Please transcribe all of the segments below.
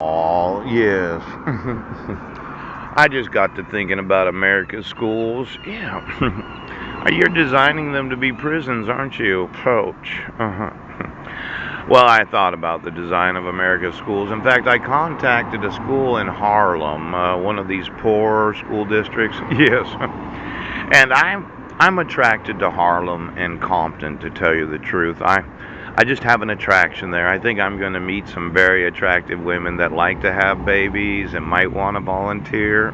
Oh, yes. I just got to thinking about America's schools. Yeah. You're designing them to be prisons, aren't you? Poach. Uh-huh. Well, I thought about the design of America's schools. In fact, I contacted a school in Harlem, one of these poor school districts. Yes. And I'm attracted to Harlem and Compton, to tell you the truth. I just have an attraction there. I think I'm going to meet some very attractive women that like to have babies and might want to volunteer.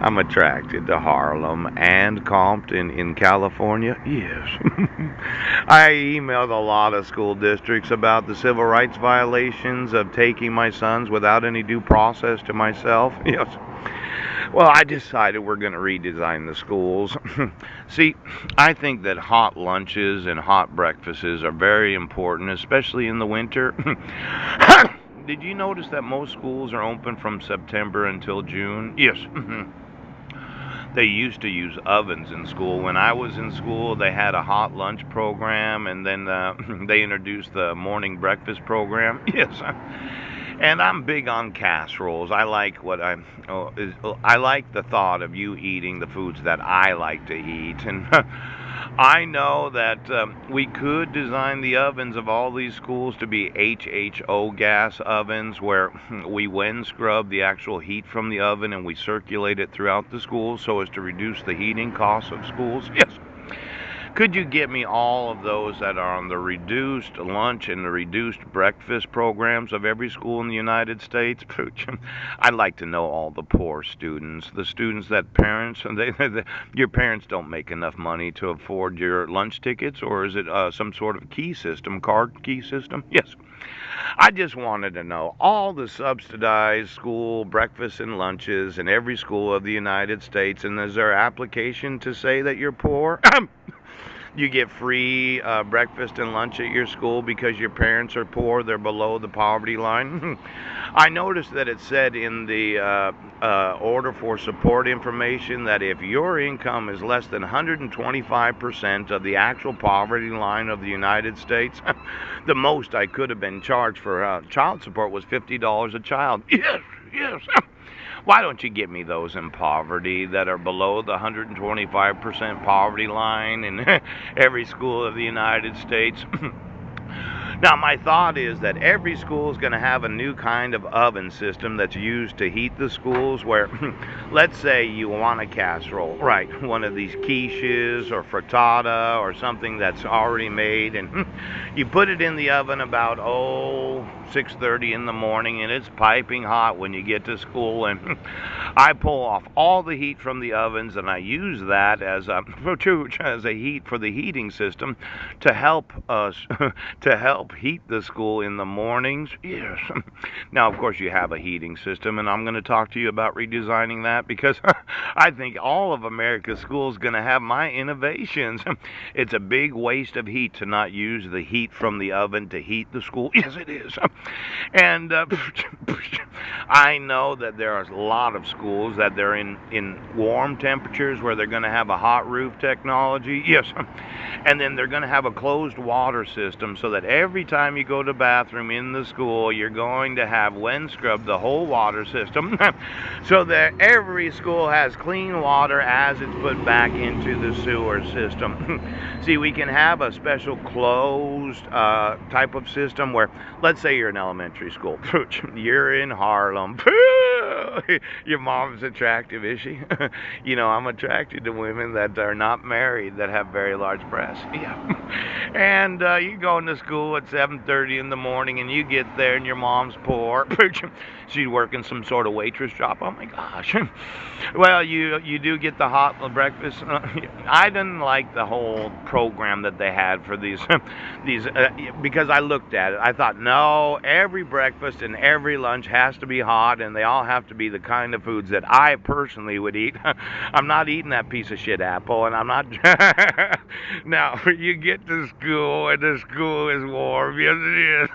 I'm attracted to Harlem and Compton in California. Yes. I emailed a lot of school districts about the civil rights violations of taking my sons without any due process to myself. Yes. Well, I decided we're going to redesign the schools. See, I think that hot lunches and hot breakfasts are very important, especially in the winter. Did you notice that most schools are open from September until June? Yes. They used to use ovens in school. When I was in school, they had a hot lunch program, and then they introduced the morning breakfast program. Yes. And I'm big on casseroles. I like the thought of you eating the foods that I like to eat. And I know that we could design the ovens of all these schools to be HHO gas ovens where we wind scrub the actual heat from the oven and we circulate it throughout the schools so as to reduce the heating costs of schools. Yes. Could you get me all of those that are on the reduced lunch and the reduced breakfast programs of every school in the United States? Pooch. I'd like to know all the poor students, the students that parents, your parents don't make enough money to afford your lunch tickets, or is it some sort of key system, card key system? Yes. I just wanted to know all the subsidized school breakfasts and lunches in every school of the United States, and is there application to say that you're poor? You get free breakfast and lunch at your school because your parents are poor, they're below the poverty line. I noticed that it said in the order for support information that if your income is less than 125% of the actual poverty line of the United States, the most I could have been charged for child support was $50 a child. Yes, yes. Why don't you get me those in poverty that are below the 125% poverty line in every school of the United States? Now, my thought is that every school is going to have a new kind of oven system that's used to heat the schools where, let's say you want a casserole, right, one of these quiches or frittata or something that's already made, and you put it in the oven about, 6:30 in the morning, and it's piping hot when you get to school, and I pull off all the heat from the ovens, and I use that as a, as a heat for the heating system to help us to help heat the school in the mornings. Yes. Now, of course, you have a heating system, and I'm going to talk to you about redesigning that because I think all of America's schools going to have my innovations. It's a big waste of heat to not use the heat from the oven to heat the school. Yes, it is. And I know that there are a lot of schools that they're in warm temperatures where they're going to have a hot roof technology. Yes. And then they're going to have a closed water system so that every time you go to the bathroom in the school, you're going to have wind scrub the whole water system so that every school has clean water as it's put back into the sewer system. See, we can have a special closed type of system where, let's say you're in elementary school. You're in Harlem. Your mom's attractive, is she? I'm attracted to women that are not married that have very large breasts. Yeah. And you go into school at 7:30 in the morning, and you get there, and your mom's poor. She's working some sort of waitress job. Oh my gosh. Well, you do get the hot breakfast. I didn't like the whole program that they had for these these because I looked at it. I thought, no, every breakfast and every lunch has to be hot, and they all have to be the kind of foods that I personally would eat. I'm not eating that piece of shit apple, and I'm not. Now you get to school, and the school is warm. Yes, it is.